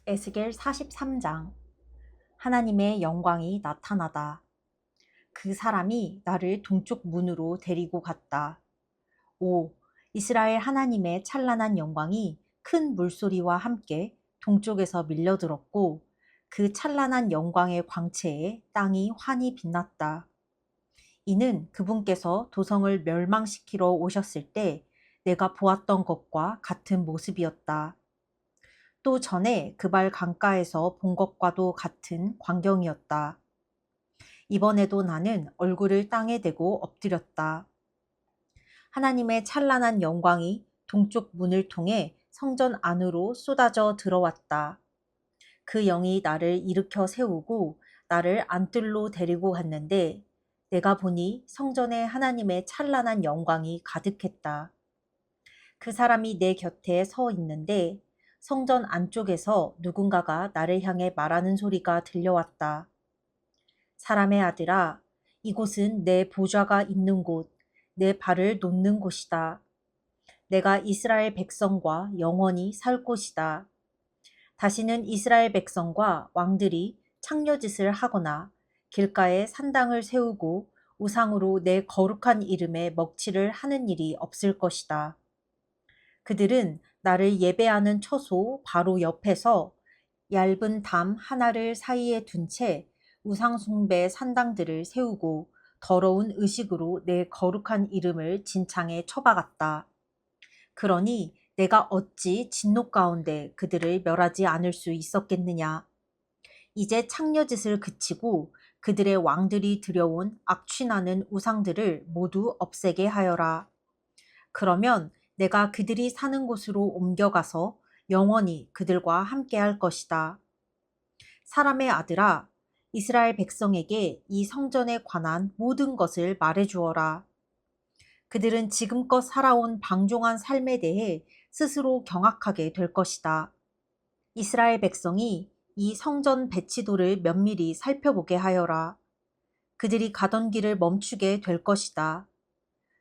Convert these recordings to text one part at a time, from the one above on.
에스겔 43장. 하나님의 영광이 나타나다. 그 사람이 나를 동쪽 문으로 데리고 갔다. 오, 이스라엘 하나님의 찬란한 영광이 큰 물소리와 함께 동쪽에서 밀려들었고, 그 찬란한 영광의 광채에 땅이 환히 빛났다. 이는 그분께서 도성을 멸망시키러 오셨을 때 내가 보았던 것과 같은 모습이었다. 또 전에 그발 강가에서 본 것과도 같은 광경이었다. 이번에도 나는 얼굴을 땅에 대고 엎드렸다. 하나님의 찬란한 영광이 동쪽 문을 통해 성전 안으로 쏟아져 들어왔다. 그 영이 나를 일으켜 세우고 나를 안뜰로 데리고 갔는데 내가 보니 성전에 하나님의 찬란한 영광이 가득했다. 그 사람이 내 곁에 서 있는데 성전 안쪽에서 누군가가 나를 향해 말하는 소리가 들려왔다. 사람의 아들아, 이곳은 내 보좌가 있는 곳, 내 발을 놓는 곳이다. 내가 이스라엘 백성과 영원히 살 곳이다. 다시는 이스라엘 백성과 왕들이 창녀짓을 하거나 길가에 산당을 세우고 우상으로 내 거룩한 이름에 먹칠을 하는 일이 없을 것이다. 그들은 나를 예배하는 처소 바로 옆에서 얇은 담 하나를 사이에 둔 채 우상숭배 산당들을 세우고 더러운 의식으로 내 거룩한 이름을 진창에 쳐박았다. 그러니 내가 어찌 진노 가운데 그들을 멸하지 않을 수 있었겠느냐. 이제 창녀짓을 그치고 그들의 왕들이 들여온 악취나는 우상들을 모두 없애게 하여라. 그러면 내가 그들이 사는 곳으로 옮겨가서 영원히 그들과 함께할 것이다. 사람의 아들아, 이스라엘 백성에게 이 성전에 관한 모든 것을 말해주어라. 그들은 지금껏 살아온 방종한 삶에 대해 스스로 경악하게 될 것이다. 이스라엘 백성이 이 성전 배치도를 면밀히 살펴보게 하여라. 그들이 가던 길을 멈추게 될 것이다.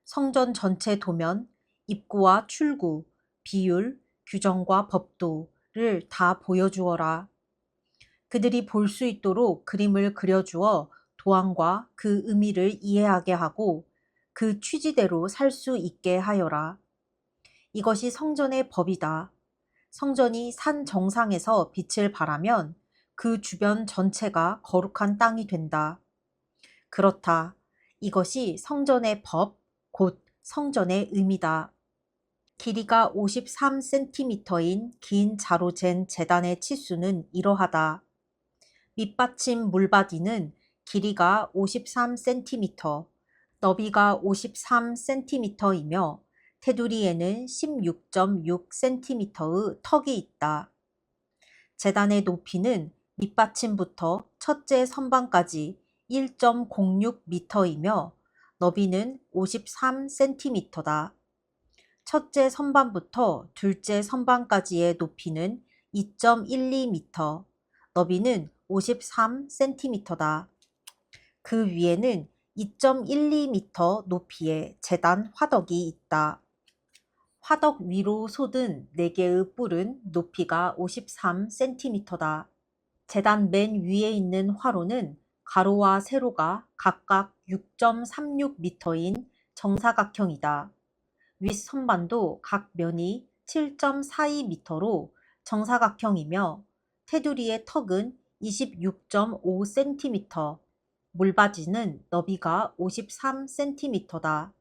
성전 전체 도면, 입구와 출구, 비율, 규정과 법도를 다 보여주어라. 그들이 볼 수 있도록 그림을 그려주어 도안과 그 의미를 이해하게 하고 그 취지대로 살 수 있게 하여라. 이것이 성전의 법이다. 성전이 산 정상에서 빛을 발하면 그 주변 전체가 거룩한 땅이 된다. 그렇다. 이것이 성전의 법, 곧 성전의 의미다. 길이가 53cm인 긴 자로 잰 제단의 치수는 이러하다. 밑받침 물바디는 길이가 53cm, 너비가 53cm이며 테두리에는 16.6cm의 턱이 있다. 제단의 높이는 밑받침부터 첫째 선반까지 1.06m이며 너비는 53cm다. 첫째 선반부터 둘째 선반까지의 높이는 2.12m, 너비는 53cm다. 그 위에는 2.12m 높이의 제단 화덕이 있다. 화덕 위로 솟은 4개의 뿔은 높이가 53cm다. 제단 맨 위에 있는 화로는 가로와 세로가 각각 6.36m인 정사각형이다. 윗선반도 각 면이 7.42m로 정사각형이며 테두리의 턱은 26.5cm, 물바지는 너비가 53cm다.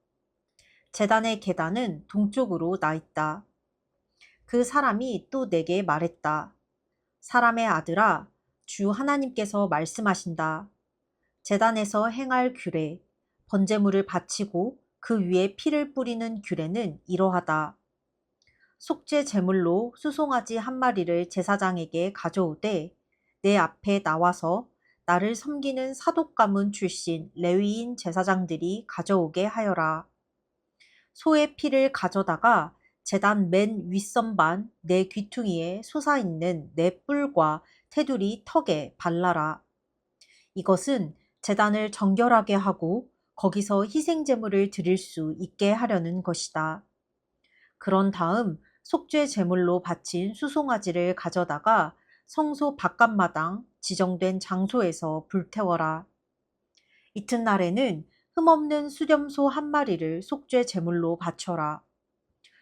제단의 계단은 동쪽으로 나 있다. 그 사람이 또 내게 말했다. 사람의 아들아, 주 하나님께서 말씀하신다. 제단에서 행할 규례, 번제물을 바치고 그 위에 피를 뿌리는 규례는 이러하다. 속죄 제물로 수송아지 한 마리를 제사장에게 가져오되 내 앞에 나와서 나를 섬기는 사독 가문 출신 레위인 제사장들이 가져오게 하여라. 소의 피를 가져다가 제단 맨 윗선반 내 귀퉁이에 솟아있는 내 뿔과 테두리 턱에 발라라. 이것은 제단을 정결하게 하고 거기서 희생 제물을 드릴 수 있게 하려는 것이다. 그런 다음 속죄 제물로 바친 수송아지를 가져다가 성소 바깥마당 지정된 장소에서 불태워라. 이튿날에는 흠없는 수렴소 한 마리를 속죄 제물로 바쳐라.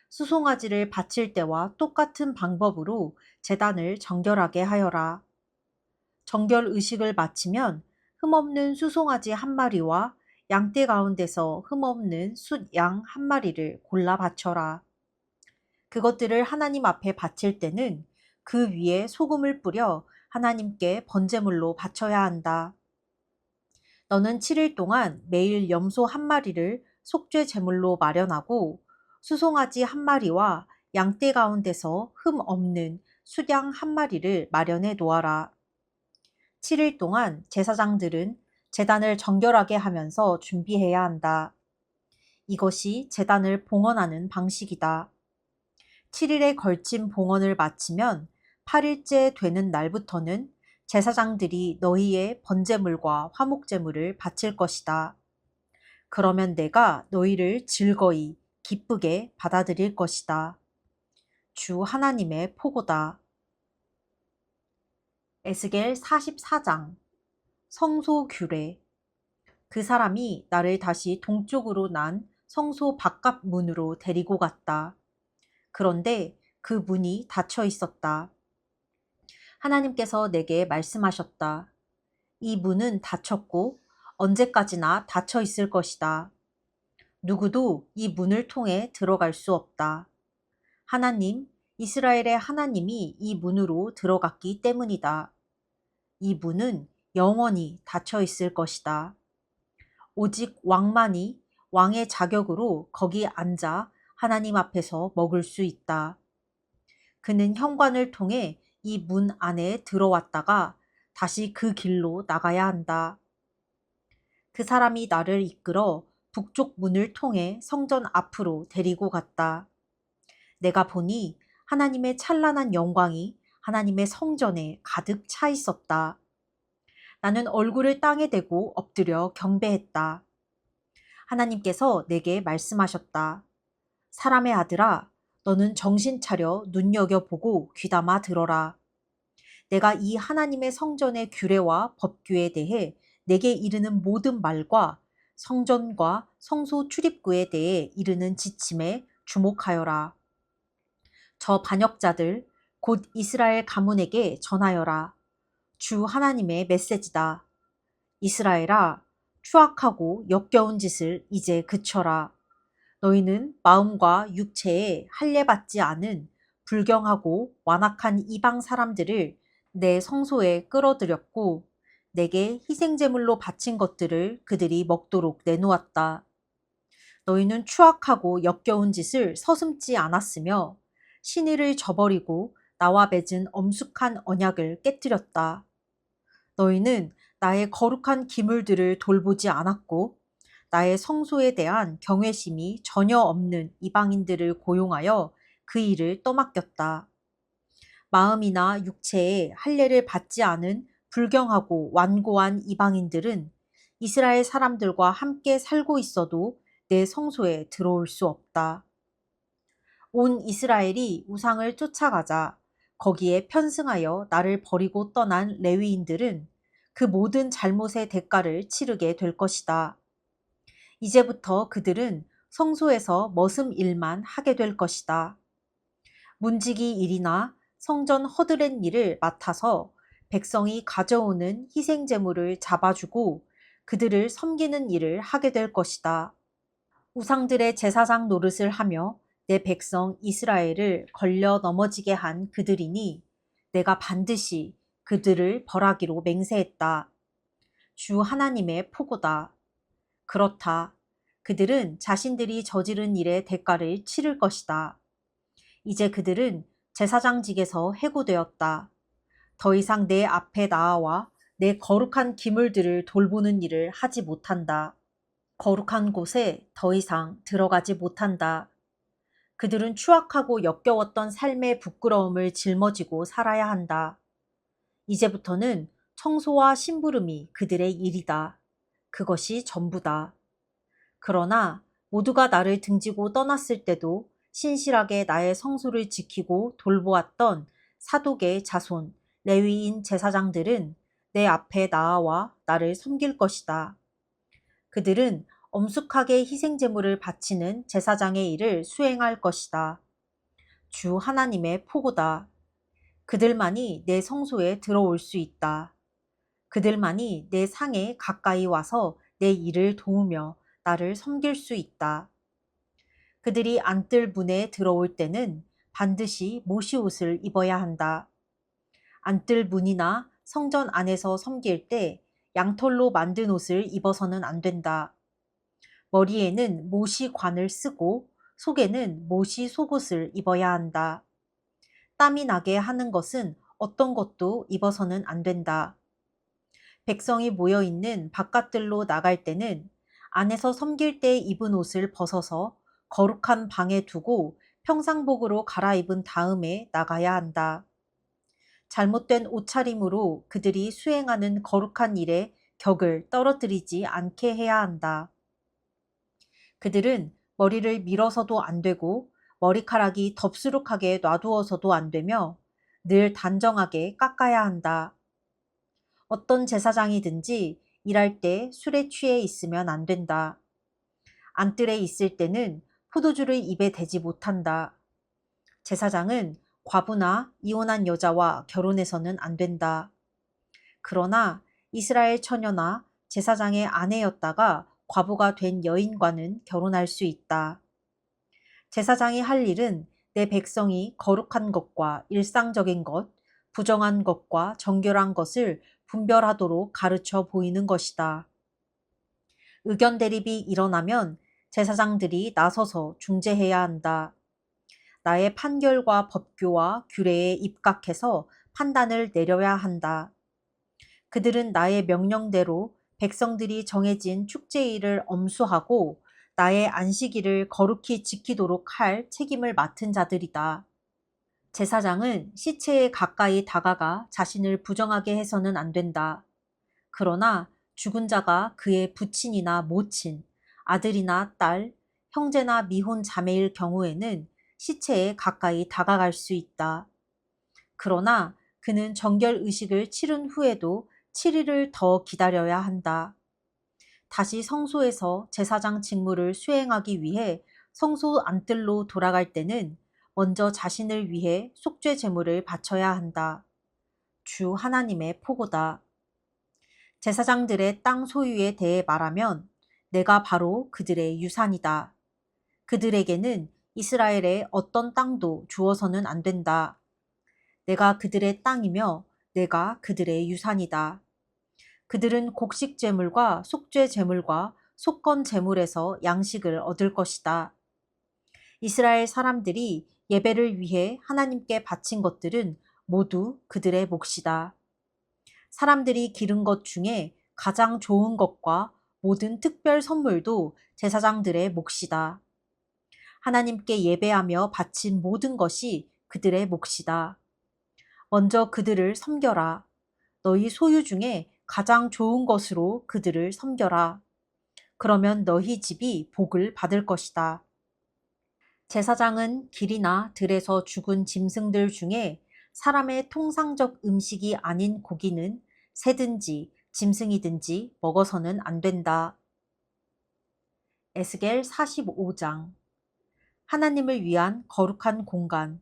수송아지를 바칠 때와 똑같은 방법으로 제단을 정결하게 하여라. 정결 의식을 마치면 흠없는 수송아지 한 마리와 양떼 가운데서 흠없는 숫양 한 마리를 골라 바쳐라. 그것들을 하나님 앞에 바칠 때는 그 위에 소금을 뿌려 하나님께 번제물로 바쳐야 한다. 너는 7일 동안 매일 염소 한 마리를 속죄 제물로 마련하고 수송아지 한 마리와 양떼 가운데서 흠 없는 숫양 한 마리를 마련해 놓아라. 7일 동안 제사장들은 제단을 정결하게 하면서 준비해야 한다. 이것이 제단을 봉헌하는 방식이다. 7일에 걸친 봉헌을 마치면 8일째 되는 날부터는 제사장들이 너희의 번제물과 화목제물을 바칠 것이다. 그러면 내가 너희를 즐거이 기쁘게 받아들일 것이다. 주 하나님의 포고다. 에스겔 44장 성소 규례. 그 사람이 나를 다시 동쪽으로 난 성소 바깥 문으로 데리고 갔다. 그런데 그 문이 닫혀 있었다. 하나님께서 내게 말씀하셨다. 이 문은 닫혔고 언제까지나 닫혀 있을 것이다. 누구도 이 문을 통해 들어갈 수 없다. 하나님, 이스라엘의 하나님이 이 문으로 들어갔기 때문이다. 이 문은 영원히 닫혀 있을 것이다. 오직 왕만이 왕의 자격으로 거기 앉아 하나님 앞에서 먹을 수 있다. 그는 현관을 통해 이 문 안에 들어왔다가 다시 그 길로 나가야 한다. 그 사람이 나를 이끌어 북쪽 문을 통해 성전 앞으로 데리고 갔다. 내가 보니 하나님의 찬란한 영광이 하나님의 성전에 가득 차 있었다. 나는 얼굴을 땅에 대고 엎드려 경배했다. 하나님께서 내게 말씀하셨다. 사람의 아들아, 너는 정신 차려 눈여겨보고 귀담아 들어라. 내가 이 하나님의 성전의 규례와 법규에 대해 내게 이르는 모든 말과 성전과 성소 출입구에 대해 이르는 지침에 주목하여라. 저 반역자들, 곧 이스라엘 가문에게 전하여라. 주 하나님의 메시지다. 이스라엘아, 추악하고 역겨운 짓을 이제 그쳐라. 너희는 마음과 육체에 할례받지 않은 불경하고 완악한 이방 사람들을 내 성소에 끌어들였고 내게 희생제물로 바친 것들을 그들이 먹도록 내놓았다. 너희는 추악하고 역겨운 짓을 서슴지 않았으며 신의를 저버리고 나와 맺은 엄숙한 언약을 깨뜨렸다. 너희는 나의 거룩한 기물들을 돌보지 않았고 나의 성소에 대한 경외심이 전혀 없는 이방인들을 고용하여 그 일을 떠맡겼다. 마음이나 육체에 할례를 받지 않은 불경하고 완고한 이방인들은 이스라엘 사람들과 함께 살고 있어도 내 성소에 들어올 수 없다. 온 이스라엘이 우상을 쫓아가자 거기에 편승하여 나를 버리고 떠난 레위인들은 그 모든 잘못의 대가를 치르게 될 것이다. 이제부터 그들은 성소에서 머슴 일만 하게 될 것이다. 문지기 일이나 성전 허드렛 일을 맡아서 백성이 가져오는 희생제물을 잡아주고 그들을 섬기는 일을 하게 될 것이다. 우상들의 제사장 노릇을 하며 내 백성 이스라엘을 걸려 넘어지게 한 그들이니 내가 반드시 그들을 벌하기로 맹세했다. 주 하나님의 포고다. 그렇다. 그들은 자신들이 저지른 일의 대가를 치를 것이다. 이제 그들은 제사장직에서 해고되었다. 더 이상 내 앞에 나아와 내 거룩한 기물들을 돌보는 일을 하지 못한다. 거룩한 곳에 더 이상 들어가지 못한다. 그들은 추악하고 역겨웠던 삶의 부끄러움을 짊어지고 살아야 한다. 이제부터는 청소와 심부름이 그들의 일이다. 그것이 전부다. 그러나 모두가 나를 등지고 떠났을 때도 신실하게 나의 성소를 지키고 돌보았던 사독의 자손 레위인 제사장들은 내 앞에 나아와 나를 섬길 것이다. 그들은 엄숙하게 희생제물을 바치는 제사장의 일을 수행할 것이다. 주 하나님의 포고다. 그들만이 내 성소에 들어올 수 있다. 그들만이 내 상에 가까이 와서 내 일을 도우며 나를 섬길 수 있다. 그들이 안뜰 문에 들어올 때는 반드시 모시옷을 입어야 한다. 안뜰 문이나 성전 안에서 섬길 때 양털로 만든 옷을 입어서는 안 된다. 머리에는 모시관을 쓰고 속에는 모시 속옷을 입어야 한다. 땀이 나게 하는 것은 어떤 것도 입어서는 안 된다. 백성이 모여 있는 바깥들로 나갈 때는 안에서 섬길 때 입은 옷을 벗어서 거룩한 방에 두고 평상복으로 갈아입은 다음에 나가야 한다. 잘못된 옷차림으로 그들이 수행하는 거룩한 일에 격을 떨어뜨리지 않게 해야 한다. 그들은 머리를 밀어서도 안 되고 머리카락이 덥수룩하게 놔두어서도 안 되며 늘 단정하게 깎아야 한다. 어떤 제사장이든지 일할 때 술에 취해 있으면 안 된다. 안뜰에 있을 때는 포도주를 입에 대지 못한다. 제사장은 과부나 이혼한 여자와 결혼해서는 안 된다. 그러나 이스라엘 처녀나 제사장의 아내였다가 과부가 된 여인과는 결혼할 수 있다. 제사장이 할 일은 내 백성이 거룩한 것과 일상적인 것, 부정한 것과 정결한 것을 분별하도록 가르쳐 보이는 것이다. 의견 대립이 일어나면 제사장들이 나서서 중재해야 한다. 나의 판결과 법규와 규례에 입각해서 판단을 내려야 한다. 그들은 나의 명령대로 백성들이 정해진 축제일을 엄수하고 나의 안식일을 거룩히 지키도록 할 책임을 맡은 자들이다. 제사장은 시체에 가까이 다가가 자신을 부정하게 해서는 안 된다. 그러나 죽은 자가 그의 부친이나 모친, 아들이나 딸, 형제나 미혼 자매일 경우에는 시체에 가까이 다가갈 수 있다. 그러나 그는 정결 의식을 치른 후에도 7일을 더 기다려야 한다. 다시 성소에서 제사장 직무를 수행하기 위해 성소 안뜰로 돌아갈 때는 먼저 자신을 위해 속죄 제물을 바쳐야 한다. 주 하나님의 포고다. 제사장들의 땅 소유에 대해 말하면 내가 바로 그들의 유산이다. 그들에게는 이스라엘의 어떤 땅도 주어서는 안 된다. 내가 그들의 땅이며 내가 그들의 유산이다. 그들은 곡식 제물과 속죄 제물과 속건 제물에서 양식을 얻을 것이다. 이스라엘 사람들이 예배를 위해 하나님께 바친 것들은 모두 그들의 몫이다. 사람들이 기른 것 중에 가장 좋은 것과 모든 특별 선물도 제사장들의 몫이다. 하나님께 예배하며 바친 모든 것이 그들의 몫이다. 먼저 그들을 섬겨라. 너희 소유 중에 가장 좋은 것으로 그들을 섬겨라. 그러면 너희 집이 복을 받을 것이다. 제사장은 길이나 들에서 죽은 짐승들 중에 사람의 통상적 음식이 아닌 고기는 새든지 짐승이든지 먹어서는 안 된다. 에스겔 45장. 하나님을 위한 거룩한 공간.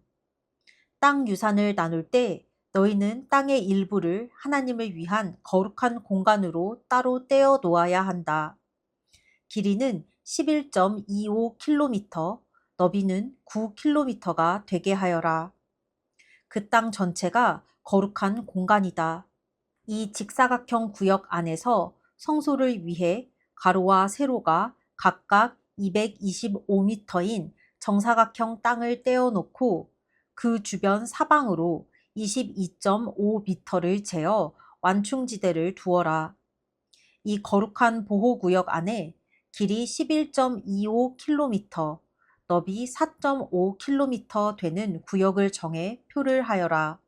땅 유산을 나눌 때 너희는 땅의 일부를 하나님을 위한 거룩한 공간으로 따로 떼어 놓아야 한다. 길이는 11.25km, 너비는 9km가 되게 하여라. 그 땅 전체가 거룩한 공간이다. 이 직사각형 구역 안에서 성소를 위해 가로와 세로가 각각 225m인 정사각형 땅을 떼어놓고 그 주변 사방으로 22.5m를 재어 완충지대를 두어라. 이 거룩한 보호구역 안에 길이 11.25km, 너비 4.5km 되는 구역을 정해 표를 하여라.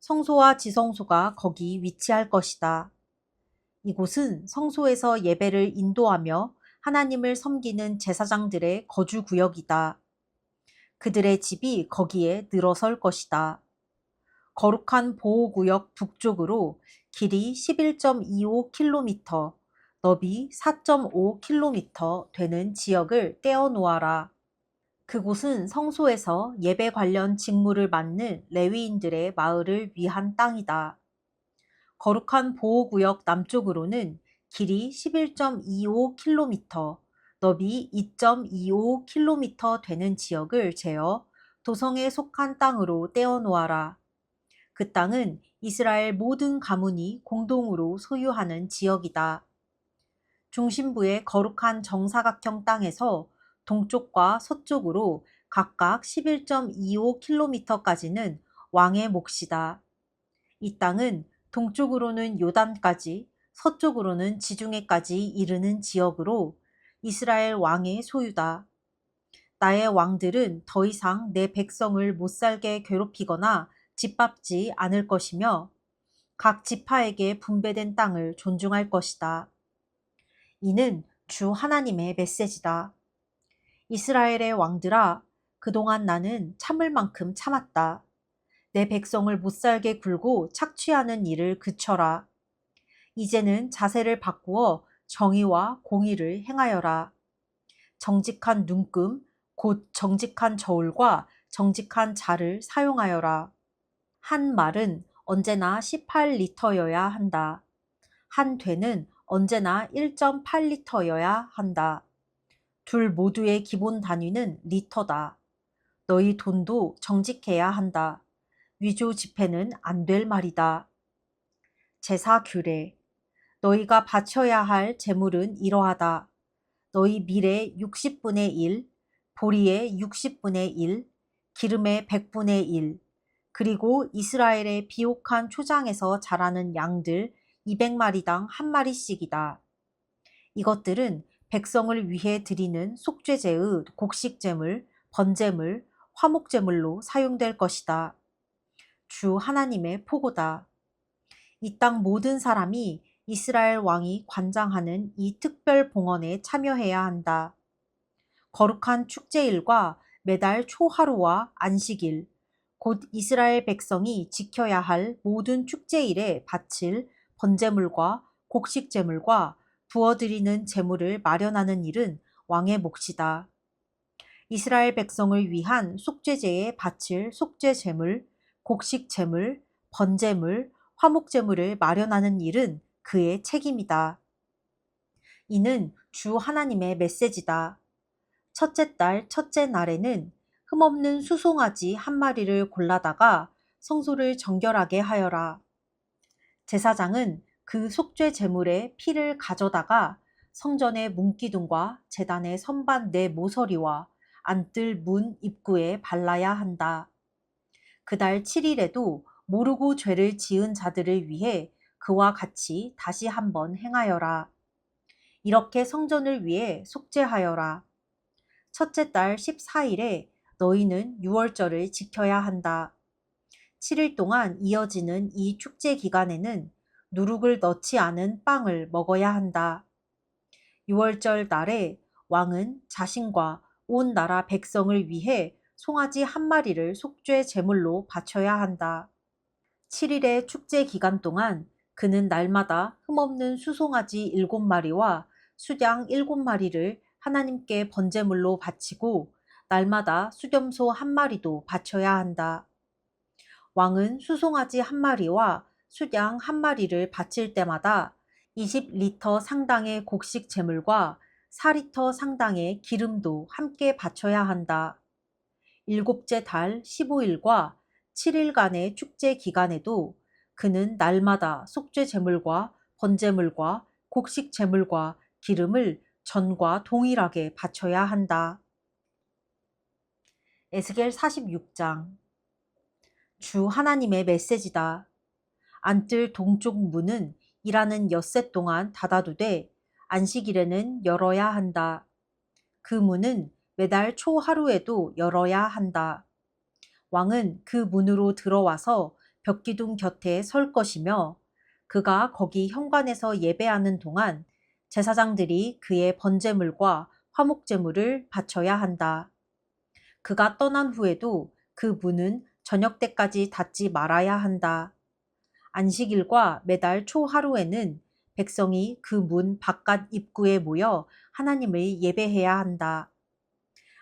성소와 지성소가 거기 위치할 것이다. 이곳은 성소에서 예배를 인도하며 하나님을 섬기는 제사장들의 거주구역이다. 그들의 집이 거기에 늘어설 것이다. 거룩한 보호구역 북쪽으로 길이 11.25km, 너비 4.5km 되는 지역을 떼어 놓아라. 그곳은 성소에서 예배 관련 직무를 맡는 레위인들의 마을을 위한 땅이다. 거룩한 보호구역 남쪽으로는 길이 11.25km, 너비 2.25km 되는 지역을 재어 도성에 속한 땅으로 떼어 놓아라. 그 땅은 이스라엘 모든 가문이 공동으로 소유하는 지역이다. 중심부의 거룩한 정사각형 땅에서 동쪽과 서쪽으로 각각 11.25km까지는 왕의 몫이다. 이 땅은 동쪽으로는 요단까지, 서쪽으로는 지중해까지 이르는 지역으로 이스라엘 왕의 소유다. 나의 왕들은 더 이상 내 백성을 못살게 괴롭히거나 짓밟지 않을 것이며 각 지파에게 분배된 땅을 존중할 것이다. 이는 주 하나님의 메시지다. 이스라엘의 왕들아, 그동안 나는 참을 만큼 참았다. 내 백성을 못살게 굴고 착취하는 일을 그쳐라. 이제는 자세를 바꾸어 정의와 공의를 행하여라. 정직한 눈금, 곧 정직한 저울과 정직한 자를 사용하여라. 한 말은 언제나 18리터여야 한다. 한 되는 언제나 1.8리터여야 한다. 둘 모두의 기본 단위는 리터다. 너희 돈도 정직해야 한다. 위조 지폐는 안 될 말이다. 제사 규례. 너희가 바쳐야 할 제물은 이러하다. 너희 밀의 60분의 1, 보리의 60분의 1, 기름의 100분의 1, 그리고 이스라엘의 비옥한 초장에서 자라는 양들 200마리당 한 마리씩이다. 이것들은 백성을 위해 드리는 속죄제의 곡식제물, 번제물, 화목제물로 사용될 것이다. 주 하나님의 포고다. 이 땅 모든 사람이 이스라엘 왕이 관장하는 이 특별 봉헌에 참여해야 한다. 거룩한 축제일과 매달 초하루와 안식일, 곧 이스라엘 백성이 지켜야 할 모든 축제일에 바칠 번제물과 곡식제물과 부어드리는 제물을 마련하는 일은 왕의 몫이다. 이스라엘 백성을 위한 속죄제에 바칠 속죄제물, 곡식제물, 번제물, 화목제물을 마련하는 일은 그의 책임이다. 이는 주 하나님의 메시지다. 첫째 달 첫째 날에는 흠없는 수송아지 한 마리를 골라다가 성소를 정결하게 하여라. 제사장은 그 속죄 제물의 피를 가져다가 성전의 문기둥과 제단의 선반 네 모서리와 안뜰 문 입구에 발라야 한다. 그달 7일에도 모르고 죄를 지은 자들을 위해 그와 같이 다시 한번 행하여라. 이렇게 성전을 위해 속죄하여라. 첫째 달 14일에 너희는 유월절을 지켜야 한다. 7일 동안 이어지는 이 축제 기간에는 누룩을 넣지 않은 빵을 먹어야 한다. 유월절 날에 왕은 자신과 온 나라 백성을 위해 송아지 한 마리를 속죄 제물로 바쳐야 한다. 7일의 축제 기간 동안 그는 날마다 흠없는 수송아지 7마리와 수양 7마리를 하나님께 번제물로 바치고 날마다 수렴소 한 마리도 바쳐야 한다. 왕은 수송아지 한 마리와 수양 한 마리를 바칠 때마다 20리터 상당의 곡식 제물과 4리터 상당의 기름도 함께 바쳐야 한다. 일곱째 달 15일과 7일간의 축제 기간에도 그는 날마다 속죄 제물과 번제물과 곡식 제물과 기름을 전과 동일하게 바쳐야 한다. 에스겔 46장. 주 하나님의 메시지다. 안뜰 동쪽 문은 일하는 엿새 동안 닫아두되 안식일에는 열어야 한다. 그 문은 매달 초하루에도 열어야 한다. 왕은 그 문으로 들어와서 벽기둥 곁에 설 것이며 그가 거기 현관에서 예배하는 동안 제사장들이 그의 번제물과 화목제물을 바쳐야 한다. 그가 떠난 후에도 그 문은 저녁 때까지 닫지 말아야 한다. 안식일과 매달 초하루에는 백성이 그 문 바깥 입구에 모여 하나님을 예배해야 한다.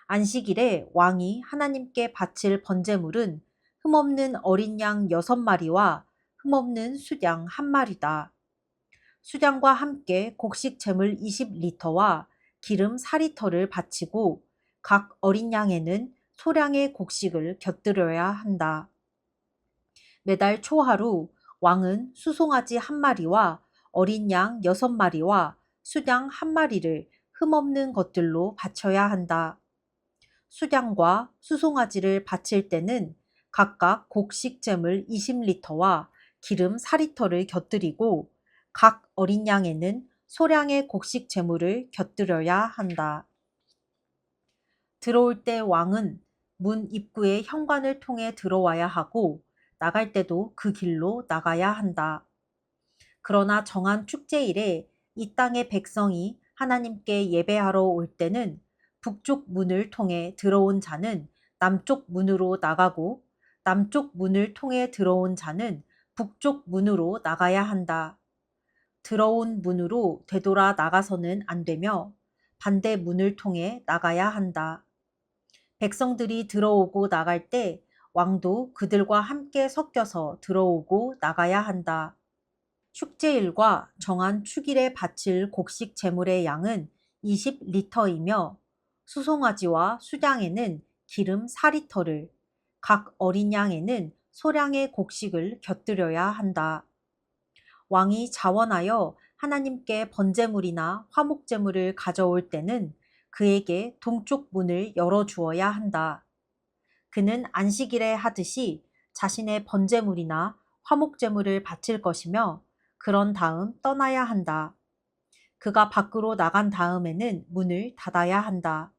안식일에 왕이 하나님께 바칠 번제물은 흠없는 어린 양 6마리와 흠없는 숫양 1마리다. 숫양과 함께 곡식 제물 20리터와 기름 4리터를 바치고 각 어린 양에는 소량의 곡식을 곁들여야 한다. 매달 초하루 왕은 수송아지 1마리와 어린 양 6마리와 숫양 1마리를 흠없는 것들로 바쳐야 한다. 숫양과 수송아지를 바칠 때는 각각 곡식 제물 20리터와 기름 4리터를 곁들이고 각 어린 양에는 소량의 곡식 제물을 곁들여야 한다. 들어올 때 왕은 문 입구의 현관을 통해 들어와야 하고 나갈 때도 그 길로 나가야 한다. 그러나 정한 축제일에 이 땅의 백성이 하나님께 예배하러 올 때는 북쪽 문을 통해 들어온 자는 남쪽 문으로 나가고 남쪽 문을 통해 들어온 자는 북쪽 문으로 나가야 한다. 들어온 문으로 되돌아 나가서는 안 되며 반대 문을 통해 나가야 한다. 백성들이 들어오고 나갈 때 왕도 그들과 함께 섞여서 들어오고 나가야 한다. 축제일과 정한 축일에 바칠 곡식 제물의 양은 20리터이며 수송아지와 수장에는 기름 4리터를, 각 어린 양에는 소량의 곡식을 곁들여야 한다. 왕이 자원하여 하나님께 번제물이나 화목제물을 가져올 때는 그에게 동쪽 문을 열어주어야 한다. 그는 안식일에 하듯이 자신의 번제물이나 화목제물을 바칠 것이며 그런 다음 떠나야 한다. 그가 밖으로 나간 다음에는 문을 닫아야 한다.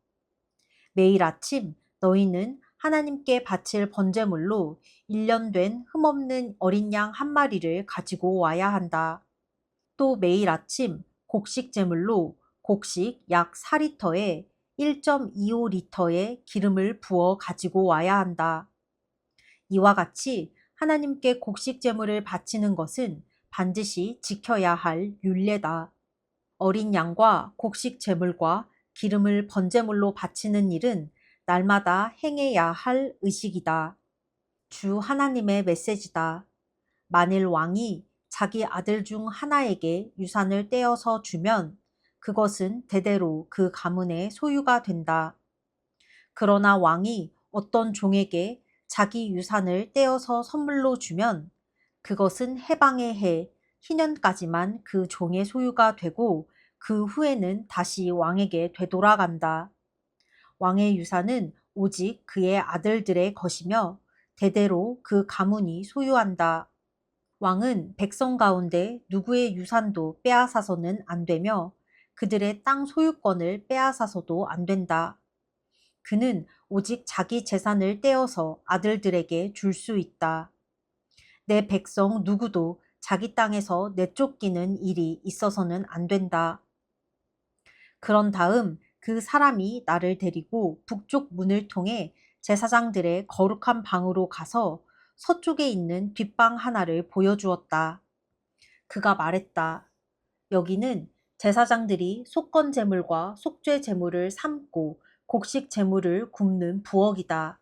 매일 아침 너희는 하나님께 바칠 번제물로 1년 된 흠없는 어린 양 1마리를 가지고 와야 한다. 또 매일 아침 곡식 제물로 곡식 약 4리터에 1.25리터의 기름을 부어 가지고 와야 한다. 이와 같이 하나님께 곡식 제물을 바치는 것은 반드시 지켜야 할 율례다. 어린 양과 곡식 제물과 기름을 번제물로 바치는 일은 날마다 행해야 할 의식이다. 주 하나님의 메시지다. 만일 왕이 자기 아들 중 하나에게 유산을 떼어서 주면 그것은 대대로 그 가문의 소유가 된다. 그러나 왕이 어떤 종에게 자기 유산을 떼어서 선물로 주면 그것은 해방의 해 희년까지만 그 종의 소유가 되고 그 후에는 다시 왕에게 되돌아간다. 왕의 유산은 오직 그의 아들들의 것이며 대대로 그 가문이 소유한다. 왕은 백성 가운데 누구의 유산도 빼앗아서는 안 되며 그들의 땅 소유권을 빼앗아서도 안 된다. 그는 오직 자기 재산을 떼어서 아들들에게 줄 수 있다. 내 백성 누구도 자기 땅에서 내쫓기는 일이 있어서는 안 된다. 그런 다음 그 사람이 나를 데리고 북쪽 문을 통해 제사장들의 거룩한 방으로 가서 서쪽에 있는 뒷방 하나를 보여주었다. 그가 말했다. 여기는 제사장들이 속건 제물과 속죄 제물을 삶고 곡식 제물을 굽는 부엌이다.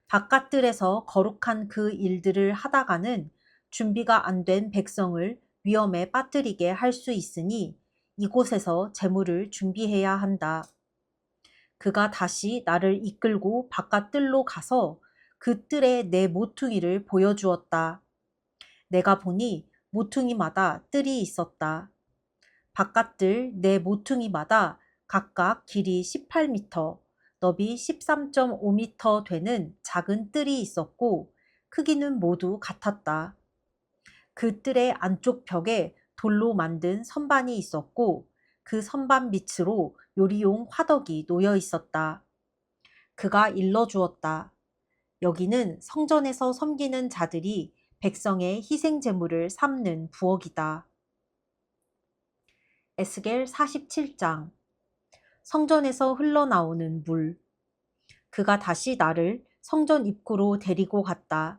바깥들에서 거룩한 그 일들을 하다가는 준비가 안 된 백성을 위험에 빠뜨리게 할 수 있으니 이곳에서 제물을 준비해야 한다. 그가 다시 나를 이끌고 바깥 뜰로 가서 그 뜰에 내 모퉁이를 보여주었다. 내가 보니 모퉁이마다 뜰이 있었다. 바깥들 네 모퉁이마다 각각 길이 18m, 너비 13.5m 되는 작은 뜰이 있었고 크기는 모두 같았다. 그 뜰의 안쪽 벽에 돌로 만든 선반이 있었고 그 선반 밑으로 요리용 화덕이 놓여 있었다. 그가 일러주었다. 여기는 성전에서 섬기는 자들이 백성의 희생 제물을 삶는 부엌이다. 에스겔 47장. 성전에서 흘러나오는 물. 그가 다시 나를 성전 입구로 데리고 갔다.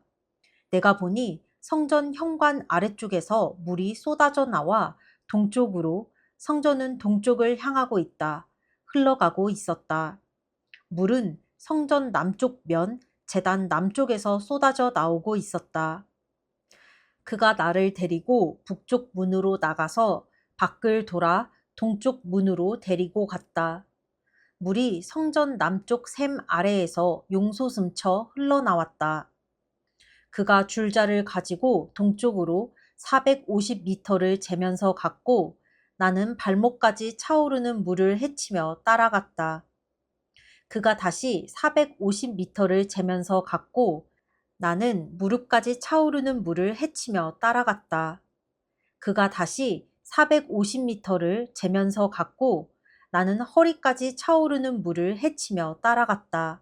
내가 보니 성전 현관 아래쪽에서 물이 쏟아져 나와 동쪽으로, 성전은 동쪽을 향하고 있다. 흘러가고 있었다. 물은 성전 남쪽 면, 제단 남쪽에서 쏟아져 나오고 있었다. 그가 나를 데리고 북쪽 문으로 나가서 밖을 돌아 동쪽 문으로 데리고 갔다. 물이 성전 남쪽 샘 아래에서 용솟음쳐 흘러나왔다. 그가 줄자를 가지고 동쪽으로 450m를 재면서 갔고 나는 발목까지 차오르는 물을 헤치며 따라갔다. 그가 다시 450m를 재면서 갔고 나는 무릎까지 차오르는 물을 헤치며 따라갔다. 그가 다시 450m를 재면서 갔고 나는 허리까지 차오르는 물을 헤치며 따라갔다.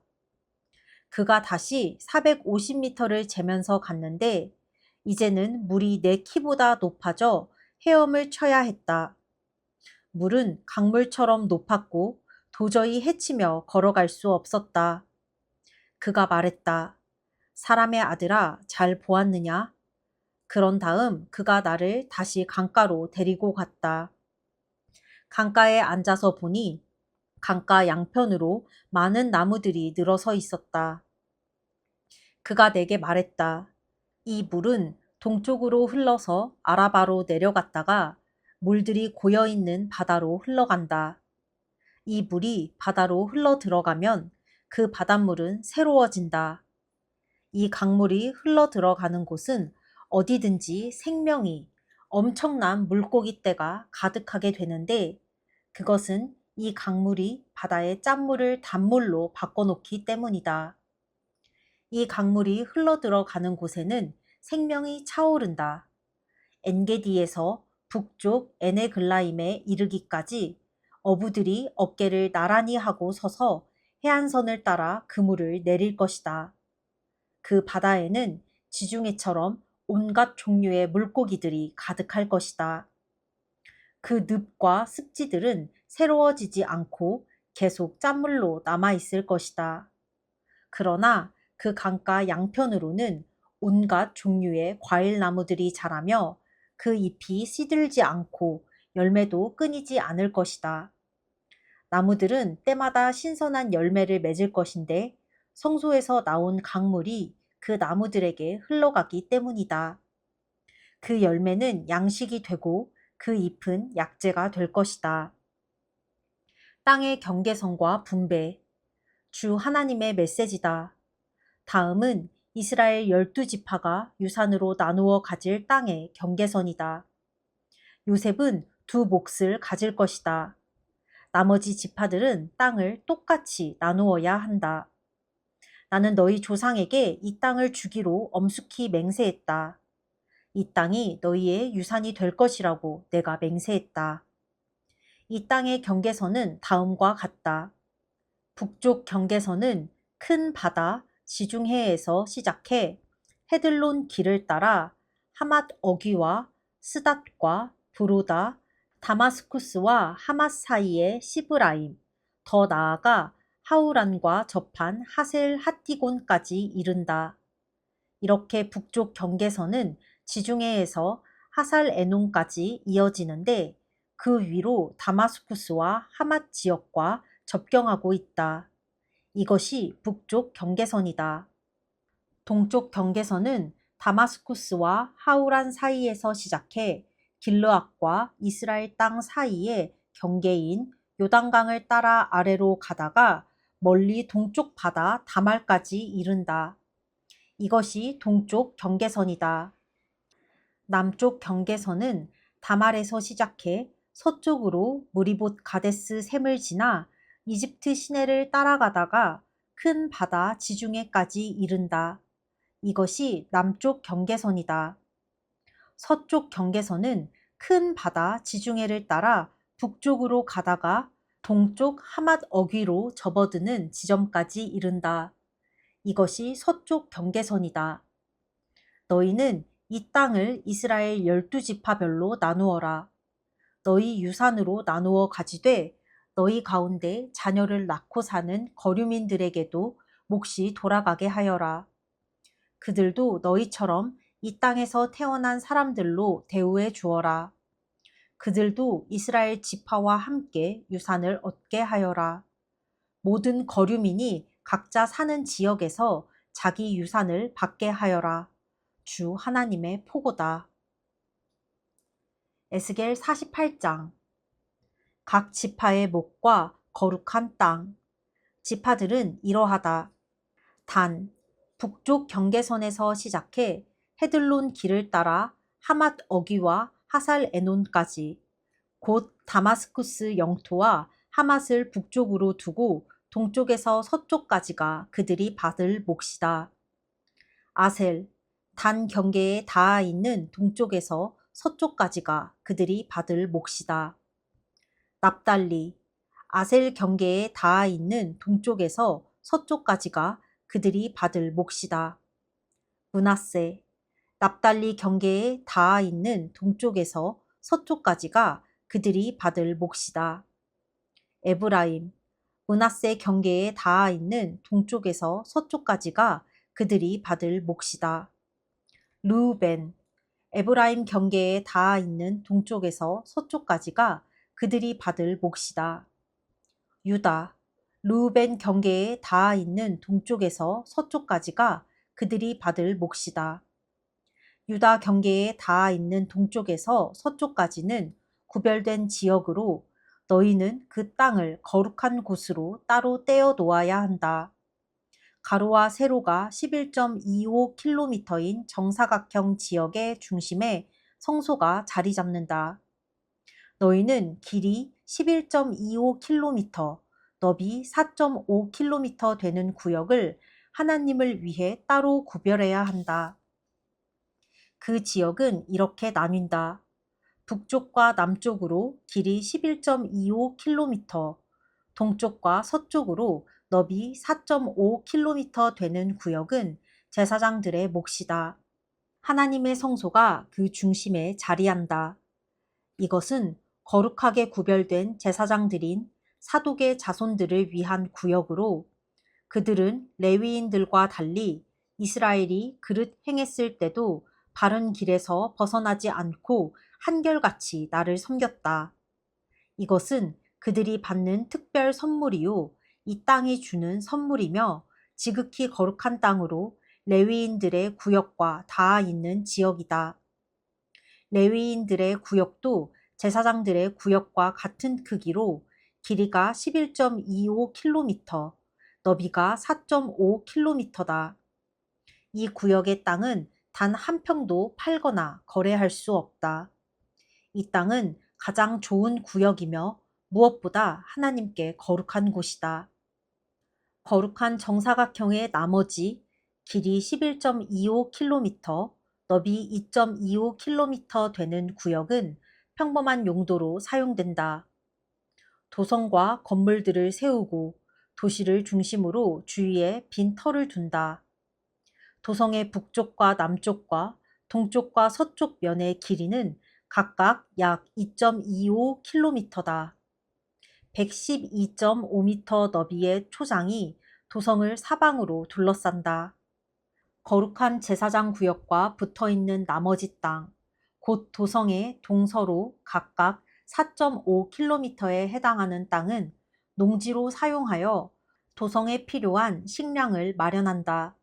그가 다시 450m를 재면서 갔는데 이제는 물이 내 키보다 높아져 헤엄을 쳐야 했다. 물은 강물처럼 높았고 도저히 헤치며 걸어갈 수 없었다. 그가 말했다. 사람의 아들아, 잘 보았느냐? 그런 다음 그가 나를 다시 강가로 데리고 갔다. 강가에 앉아서 보니 강가 양편으로 많은 나무들이 늘어서 있었다. 그가 내게 말했다. 이 물은 동쪽으로 흘러서 아라바로 내려갔다가 물들이 고여있는 바다로 흘러간다. 이 물이 바다로 흘러 들어가면 그 바닷물은 새로워진다. 이 강물이 흘러 들어가는 곳은 어디든지 생명이, 엄청난 물고기 떼가 가득하게 되는데 그것은 이 강물이 바다의 짠물을 단물로 바꿔놓기 때문이다. 이 강물이 흘러 들어가는 곳에는 생명이 차오른다. 엔게디에서 북쪽 에네글라임에 이르기까지 어부들이 어깨를 나란히 하고 서서 해안선을 따라 그물을 내릴 것이다. 그 바다에는 지중해처럼 온갖 종류의 물고기들이 가득할 것이다. 그 늪과 습지들은 새로워지지 않고 계속 짠물로 남아있을 것이다. 그러나 그 강가 양편으로는 온갖 종류의 과일나무들이 자라며 그 잎이 시들지 않고 열매도 끊이지 않을 것이다. 나무들은 때마다 신선한 열매를 맺을 것인데 성소에서 나온 강물이 그 나무들에게 흘러가기 때문이다. 그 열매는 양식이 되고 그 잎은 약재가 될 것이다. 땅의 경계선과 분배, 주 하나님의 메시지다. 다음은 이스라엘 12지파가 유산으로 나누어 가질 땅의 경계선이다. 요셉은 두 몫을 가질 것이다. 나머지 지파들은 땅을 똑같이 나누어야 한다. 나는 너희 조상에게 이 땅을 주기로 엄숙히 맹세했다. 이 땅이 너희의 유산이 될 것이라고 내가 맹세했다. 이 땅의 경계선은 다음과 같다. 북쪽 경계선은 큰 바다 지중해에서 시작해 헤들론 길을 따라 하맛 어귀와 스닷과 브로다, 다마스쿠스와 하맛 사이의 시브라임, 더 나아가 하우란과 접한 하셀 하티곤까지 이른다. 이렇게 북쪽 경계선은 지중해에서 하살 에논까지 이어지는데 그 위로 다마스쿠스와 하맛 지역과 접경하고 있다. 이것이 북쪽 경계선이다. 동쪽 경계선은 다마스쿠스와 하우란 사이에서 시작해 길르앗과 이스라엘 땅 사이의 경계인 요단강을 따라 아래로 가다가 멀리 동쪽 바다 다말까지 이른다. 이것이 동쪽 경계선이다. 남쪽 경계선은 다말에서 시작해 서쪽으로 무리봇 가데스 샘을 지나 이집트 시내를 따라가다가 큰 바다 지중해까지 이른다. 이것이 남쪽 경계선이다. 서쪽 경계선은 큰 바다 지중해를 따라 북쪽으로 가다가 동쪽 하맛 어귀로 접어드는 지점까지 이른다. 이것이 서쪽 경계선이다. 너희는 이 땅을 이스라엘 12지파별로 나누어라. 너희 유산으로 나누어 가지되 너희 가운데 자녀를 낳고 사는 거류민들에게도 몫이 돌아가게 하여라. 그들도 너희처럼 이 땅에서 태어난 사람들로 대우해 주어라. 그들도 이스라엘 지파와 함께 유산을 얻게 하여라. 모든 거류민이 각자 사는 지역에서 자기 유산을 받게 하여라. 주 하나님의 포고다. 에스겔 48장. 각 지파의 몫과 거룩한 땅. 지파들은 이러하다. 단, 북쪽 경계선에서 시작해 헤들론 길을 따라 하맛 어귀와 하살 에논까지, 곧 다마스쿠스 영토와 하맛을 북쪽으로 두고 동쪽에서 서쪽까지가 그들이 받을 몫이다. 아셀, 단 경계에 닿아 있는 동쪽에서 서쪽까지가 그들이 받을 몫이다. 납달리, 아셀 경계에 닿아 있는 동쪽에서 서쪽까지가 그들이 받을 몫이다. 므낫세, 납달리 경계에 닿아 있는 동쪽에서 서쪽까지가 그들이 받을 몫이다. 에브라임, 므낫세 경계에 닿아 있는 동쪽에서 서쪽까지가 그들이 받을 몫이다. 르우벤, 에브라임 경계에 닿아 있는 동쪽에서 서쪽까지가 그들이 받을 몫이다. 유다, 르우벤 경계에 닿아 있는 동쪽에서 서쪽까지가 그들이 받을 몫이다. 유다 경계에 닿아 있는 동쪽에서 서쪽까지는 구별된 지역으로 너희는 그 땅을 거룩한 곳으로 따로 떼어 놓아야 한다. 가로와 세로가 11.25km인 정사각형 지역의 중심에 성소가 자리 잡는다. 너희는 길이 11.25km, 너비 4.5km 되는 구역을 하나님을 위해 따로 구별해야 한다. 그 지역은 이렇게 나뉜다. 북쪽과 남쪽으로 길이 11.25km, 동쪽과 서쪽으로 너비 4.5km 되는 구역은 제사장들의 몫이다. 하나님의 성소가 그 중심에 자리한다. 이것은 거룩하게 구별된 제사장들인 사독의 자손들을 위한 구역으로 그들은 레위인들과 달리 이스라엘이 그릇 행했을 때도 바른 길에서 벗어나지 않고 한결같이 나를 섬겼다. 이것은 그들이 받는 특별 선물이요 이 땅이 주는 선물이며 지극히 거룩한 땅으로 레위인들의 구역과 닿아 있는 지역이다. 레위인들의 구역도 제사장들의 구역과 같은 크기로 길이가 11.25km, 너비가 4.5km다. 이 구역의 땅은 단 한 평도 팔거나 거래할 수 없다. 이 땅은 가장 좋은 구역이며 무엇보다 하나님께 거룩한 곳이다. 거룩한 정사각형의 나머지 길이 11.25km, 너비 2.25km 되는 구역은 평범한 용도로 사용된다. 도성과 건물들을 세우고 도시를 중심으로 주위에 빈 터를 둔다. 도성의 북쪽과 남쪽과 동쪽과 서쪽 면의 길이는 각각 약 2.25km다. 112.5m 너비의 초장이 도성을 사방으로 둘러싼다. 거룩한 제사장 구역과 붙어있는 나머지 땅, 곧 도성의 동서로 각각 4.5km에 해당하는 땅은 농지로 사용하여 도성에 필요한 식량을 마련한다.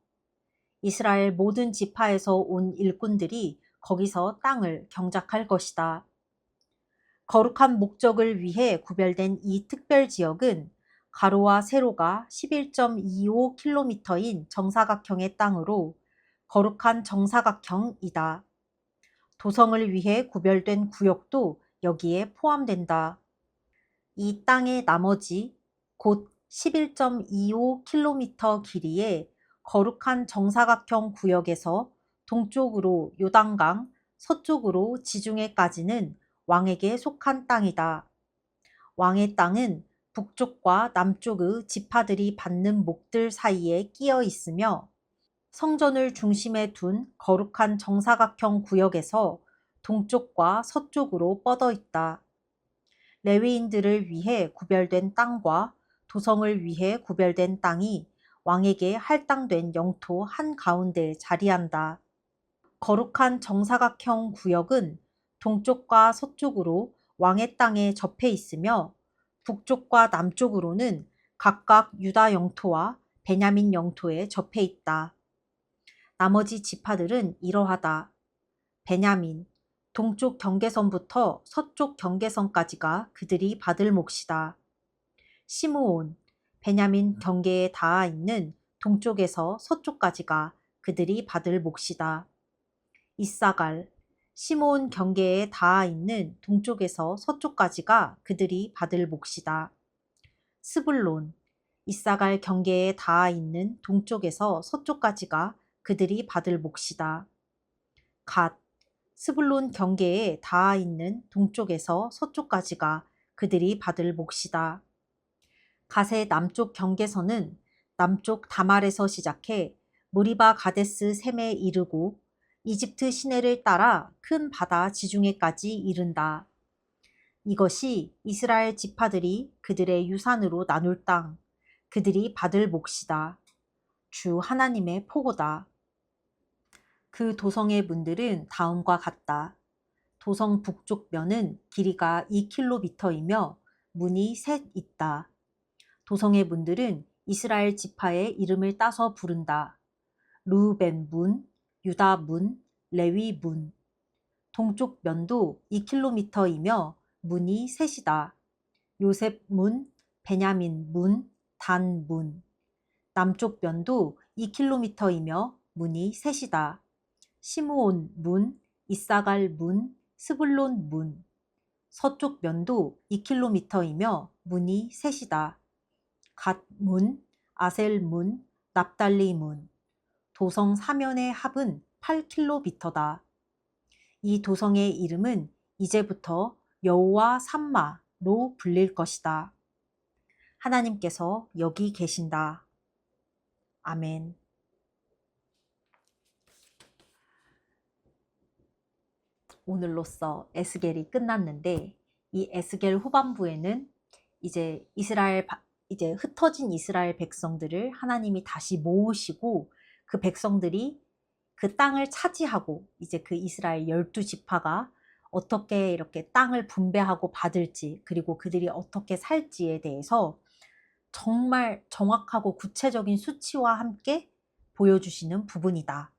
이스라엘 모든 지파에서 온 일꾼들이 거기서 땅을 경작할 것이다. 거룩한 목적을 위해 구별된 이 특별 지역은 가로와 세로가 11.25km인 정사각형의 땅으로 거룩한 정사각형이다. 도성을 위해 구별된 구역도 여기에 포함된다. 이 땅의 나머지 곧 11.25km 길이의 거룩한 정사각형 구역에서 동쪽으로 요단강, 서쪽으로 지중해까지는 왕에게 속한 땅이다. 왕의 땅은 북쪽과 남쪽의 지파들이 받는 몫들 사이에 끼어 있으며 성전을 중심에 둔 거룩한 정사각형 구역에서 동쪽과 서쪽으로 뻗어 있다. 레위인들을 위해 구별된 땅과 도성을 위해 구별된 땅이 왕에게 할당된 영토 한가운데에 자리한다. 거룩한 정사각형 구역은 동쪽과 서쪽으로 왕의 땅에 접해 있으며 북쪽과 남쪽으로는 각각 유다 영토와 베냐민 영토에 접해 있다. 나머지 지파들은 이러하다. 베냐민, 동쪽 경계선부터 서쪽 경계선까지가 그들이 받을 몫이다. 시므온, 베냐민 경계에 닿아 있는 동쪽에서 서쪽까지가 그들이 받을 몫이다. 이사갈, 시므온 경계에 닿아 있는 동쪽에서 서쪽까지가 그들이 받을 몫이다. 스불론, 이사갈 경계에 닿아 있는 동쪽에서 서쪽까지가 그들이 받을 몫이다. 갓, 스불론 경계에 닿아 있는 동쪽에서 서쪽까지가 그들이 받을 몫이다. 갓의 남쪽 경계선은 남쪽 다말에서 시작해 무리바 가데스 셈에 이르고 이집트 시내를 따라 큰 바다 지중해까지 이른다. 이것이 이스라엘 지파들이 그들의 유산으로 나눌 땅, 그들이 받을 몫이다. 주 하나님의 포고다. 그 도성의 문들은 다음과 같다. 도성 북쪽 면은 길이가 2km이며 문이 셋 있다. 도성의 문들은 이스라엘 지파의 이름을 따서 부른다. 르우벤 문, 유다 문, 레위 문. 동쪽 면도 2km이며 문이 셋이다. 요셉 문, 베냐민 문, 단 문. 남쪽 면도 2km이며 문이 셋이다. 시므온 문, 이사갈 문, 스불론 문. 서쪽 면도 2km이며 문이 셋이다. 갓 문, 아셀 문, 납달리 문. 도성 사면의 합은 8km다. 이 도성의 이름은 이제부터 여호와 삼마로 불릴 것이다. 하나님께서 여기 계신다. 아멘. 오늘로써 에스겔이 끝났는데 이 에스겔 후반부에는 이제 이제 흩어진 이스라엘 백성들을 하나님이 다시 모으시고 그 백성들이 그 땅을 차지하고 이제 그 이스라엘 12지파가 어떻게 이렇게 땅을 분배하고 받을지 그리고 그들이 어떻게 살지에 대해서 정말 정확하고 구체적인 수치와 함께 보여주시는 부분이다.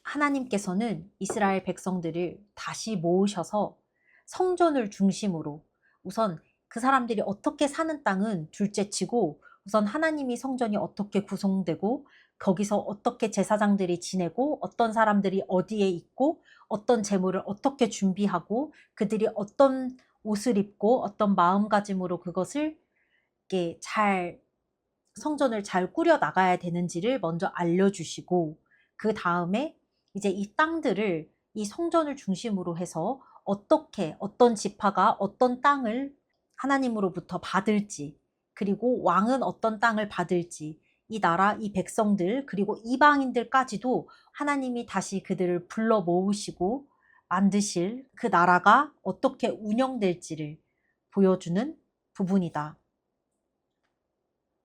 하나님께서는 이스라엘 백성들을 다시 모으셔서 성전을 중심으로 우선 그 사람들이 어떻게 사는 땅은 둘째치고 우선 하나님이 성전이 어떻게 구성되고 거기서 어떻게 제사장들이 지내고 어떤 사람들이 어디에 있고 어떤 재물을 어떻게 준비하고 그들이 어떤 옷을 입고 어떤 마음가짐으로 그것을 이렇게 성전을 잘 꾸려 나가야 되는지를 먼저 알려주시고 그 다음에 이제 이 땅들을 이 성전을 중심으로 해서 어떻게 어떤 지파가 어떤 땅을 하나님으로부터 받을지 그리고 왕은 어떤 땅을 받을지 이 나라 이 백성들 그리고 이방인들까지도 하나님이 다시 그들을 불러 모으시고 만드실 그 나라가 어떻게 운영될지를 보여주는 부분이다.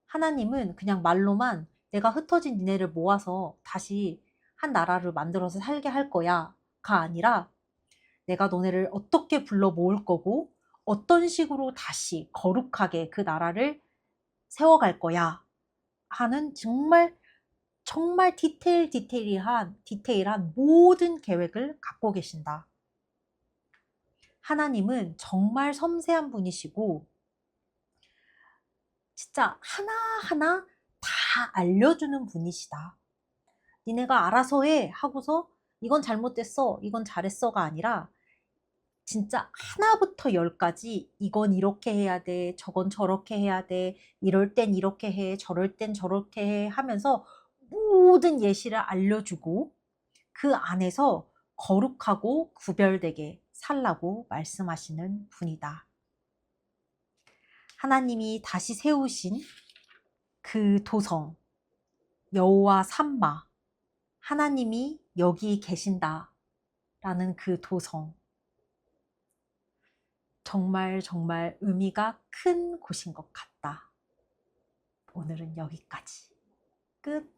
하나님은 그냥 말로만 내가 흩어진 니네를 모아서 다시 한 나라를 만들어서 살게 할 거야가 아니라 내가 너네를 어떻게 불러 모을 거고 어떤 식으로 다시 거룩하게 그 나라를 세워갈 거야 하는 정말 정말 디테일한 모든 계획을 갖고 계신다. 하나님은 정말 섬세한 분이시고 진짜 하나하나 다 알려주는 분이시다. 니네가 알아서 해 하고서 이건 잘못됐어, 이건 잘했어가 아니라 진짜 하나부터 열까지 이건 이렇게 해야 돼, 저건 저렇게 해야 돼, 이럴 땐 이렇게 해, 저럴 땐 저렇게 해 하면서 모든 예시를 알려주고 그 안에서 거룩하고 구별되게 살라고 말씀하시는 분이다. 하나님이 다시 세우신 그 도성, 여호와 삼마, 하나님이 여기 계신다 라는 그 도성, 정말 정말 의미가 큰 곳인 것 같다. 오늘은 여기까지. 끝.